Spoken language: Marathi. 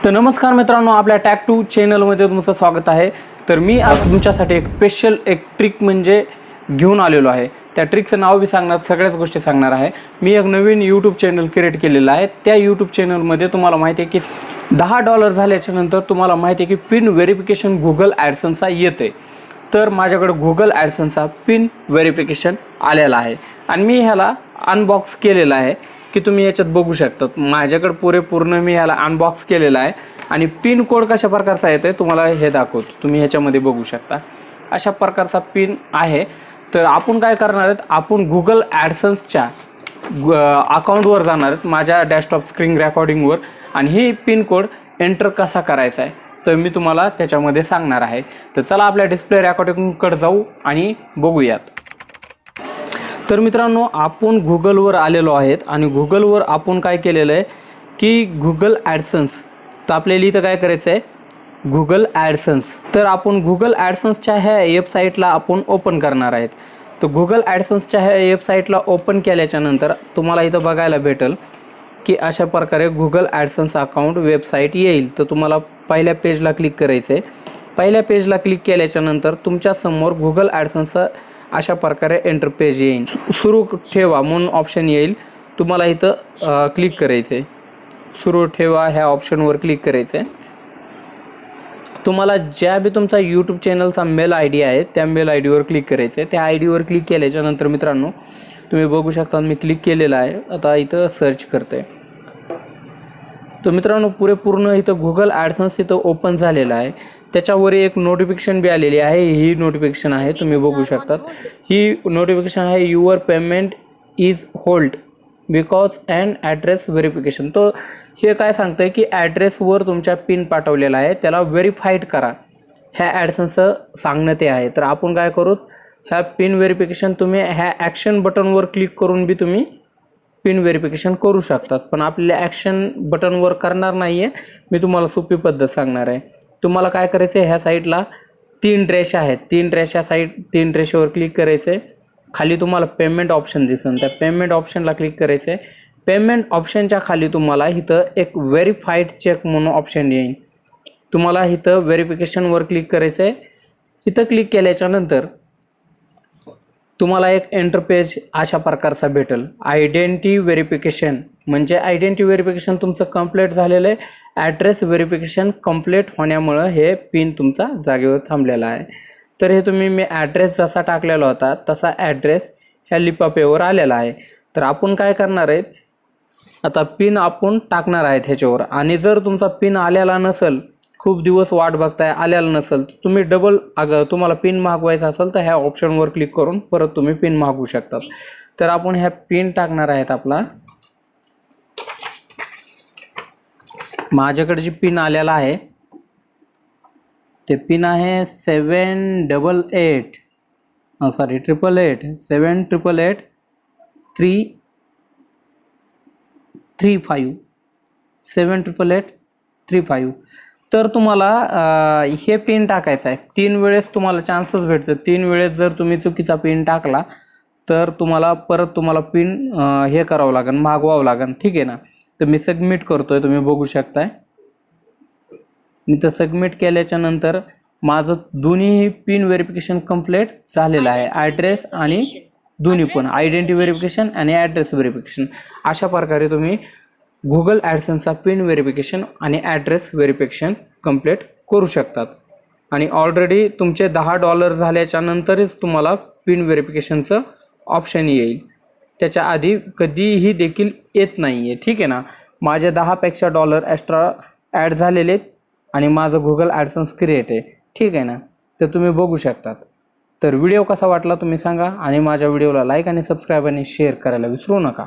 तर नमस्कार मित्रांनो, आपल्या टॅग टू चॅनलमध्ये तुमचं स्वागत आहे। तर मी आज तुमच्यासाठी एक स्पेशल ट्रिक म्हणजे घेऊन आलेलो आहे। त्या ट्रिकचं नाव भी सांगणार, सगळ्याच गोष्टी सांगणार आहे। मी एक नवीन यूट्यूब चॅनल क्रिएट केलेला आहे। त्या यूट्यूब चॅनलमध्ये तुम्हाला माहिती आहे की $10 झाल्याच्या नंतर तुम्हाला माहिती आहे की पिन व्हेरिफिकेशन गुगल ॲडसन्सचा येते। तर माझ्याकडे गुगल ॲडसन्सचा पिन व्हेरिफिकेशन आलेला आहे आणि मी ह्याला अनबॉक्स केलेला आहे की तुम्ही याच्यात बघू शकता। माझ्याकडे पूर्ण मी ह्याला अनबॉक्स केलेला आहे आणि पिन कोड कशा प्रकारचा येतोय तुम्हाला हे दाखवतो। तुम्ही ह्याच्यामध्ये बघू शकता अशा प्रकारचा पिन आहे। तर आपण काय करणार आहोत, आपण गुगल ॲडसन्सच्या अकाउंटवर जाणार आहोत, माझ्या डेस्कटॉप स्क्रीन रेकॉर्डिंगवर, आणि ही पिन कोड एंटर कसा करायचा आहे तर मी तुम्हाला त्याच्यामध्ये सांगणार आहे। तर चला आपल्या डिस्प्ले रेकॉर्डिंगकडे जाऊ आणि बघूयात। तर मित्रांनो, आपण गुगलवर आलेलो आहेत आणि गुगलवर आपण काय केलेलं आहे की गुगल ॲडसन्स, तर आपल्याला इथं काय करायचं आहे, गुगल ॲडसन्स। तर आपण गुगल ॲडसन्सच्या ह्या वेबसाईटला आपण ओपन करणार आहेत। तर गुगल ॲडसन्सच्या ह्या वेबसाईटला ओपन केल्याच्या नंतर तुम्हाला इथं बघायला भेटेल की अशा प्रकारे गुगल ॲडसन्स अकाउंट वेबसाईट येईल। तर तुम्हाला पहिल्या पेजला क्लिक करायचं आहे। पहिल्या पेजला क्लिक केल्याच्या नंतर तुमच्यासमोर गुगल ॲडसन्सचं अशा प्रकारे एंटर पेज येईल। सुरू ठेवा म्हणून ऑप्शन येईल, तुम्हाला इथं क्लिक करायचं आहे। सुरू ठेवा ह्या ऑप्शनवर क्लिक करायचं आहे। तुम्हाला ज्या बी तुमचा यूट्यूब चॅनलचा मेल आय डी आहे त्या मेल आय डीवर क्लिक करायचं आहे। त्या आय डीवर क्लिक केल्याच्या नंतर मित्रांनो तुम्ही बघू शकता मी क्लिक केलेलं आहे। आता इथं सर्च करते। तर मित्रांनो पूर्ण इथं गुगल ॲडसन्स इथं ओपन झालेलं आहे। त्याच्यावर एक नोटिफिकेशन बी आलेली आहे। ही नोटिफिकेशन आहे, तुम्ही बघू शकतात। ही नोटिफिकेशन आहे, your payment is hold because and address verification. तो हे काय सांगतंय की ॲड्रेसवर तुमच्या पिन पाठवलेला आहे, त्याला व्हेरीफाईड करा, ह्या ॲडसन्सचं सांगणं ते आहे। तर आपण काय करू, ह्या पिन व्हेरिफिकेशन तुम्ही ह्या ॲक्शन बटनवर क्लिक करून बी तुम्ही पिन व्हेरिफिकेशन करू शकतात। पण आपल्या ॲक्शन बटनवर करणार नाही आहे, मी तुम्हाला सोपी पद्धत सांगणार आहे। तुम्हाला काय करायचं आहे, ह्या साईडला 3 रेषा आहेत, 3 रेषेवर क्लिक करायचं आहे। खाली तुम्हाला पेमेंट ऑप्शन दिसेल, त्या पेमेंट ऑप्शनला क्लिक करायचं आहे। पेमेंट ऑप्शनच्या खाली तुम्हाला इथं एक व्हेरीफाईड चेक म्हणून ऑप्शन येईल, तुम्हाला इथं व्हेरिफिकेशनवर क्लिक करायचं आहे। इथं क्लिक केल्याच्या नंतर तुम्हाला एक एंटर पेज अशा प्रकारचा भेटेल। आयडेंटिटी व्हेरिफिकेशन म्हणजे आयडेंटिटी व्हेरिफिकेशन तुमचं कंप्लीट झालेलं आहे। ॲड्रेस व्हेरिफिकेशन कंप्लीट होण्यामुळं हे पिन तुमचा जागेवर थांबलेला आहे। तर हे तुम्ही मी ॲड्रेस जसा टाकलेला होता तसा ॲड्रेस ह्या लिपापेवर आलेला आहे। तर आपण काय करणार आहेत, आता पिन आपण टाकणार आहेत ह्याच्यावर, आणि जर तुमचा पिन आलेला नसेल, खूप दिवस वाट बघताय आलेला नसेल, तुम्ही तुम्हाला पिन मागवायचा असेल तर ह्या ऑप्शनवर क्लिक करून परत तुम्ही पिन मागवू शकतात। तर आपण ह्या पिन टाकणार आहेत। आपला माझ्याकडे जी पिन आलेला आहे ते पिन आहे 788 78835। तर तुम्हाला हे पिन टाकायचं आहे। 3 वेळेस तुम्हाला चान्सेस भेटतात। 3 वेळेस जर तुम्ही चुकीचा पिन टाकला तर तुम्हाला पिन हे करावं लागेल, मागवावं लागेल, ठीक आहे ना। तर मी सबमिट करतोय, तुम्ही बघू शकताय। मी तर सबमिट केल्याच्या नंतर माझं दोन्ही पिन व्हेरिफिकेशन कंप्लीट झालेलं आहे, ॲड्रेस आणि दोन्ही पण आयडेंटिटी व्हेरिफिकेशन आणि ॲड्रेस व्हेरिफिकेशन। अशा प्रकारे तुम्ही गुगल ॲडसन्सचा पिन व्हेरिफिकेशन आणि ॲड्रेस व्हेरिफिकेशन कंप्लीट करू शकतात। आणि ऑलरेडी तुमचे $10 झाल्याच्या नंतरच तुम्हाला पिन व्हेरिफिकेशनचं ऑप्शन येईल, त्याच्या आधी कधीही देखील येत नाही आहे, ठीक आहे ना। माझे $10 एक्स्ट्रा ॲड झालेले आहेत आणि माझं गुगल ॲडसन्स क्रिएट आहे, ठीक आहे ना। तर तुम्ही बघू शकतात। तर व्हिडिओ कसा वाटला तुम्ही सांगा, आणि माझ्या व्हिडिओला लाईक आणि सबस्क्राईब आणि शेअर करायला विसरू नका।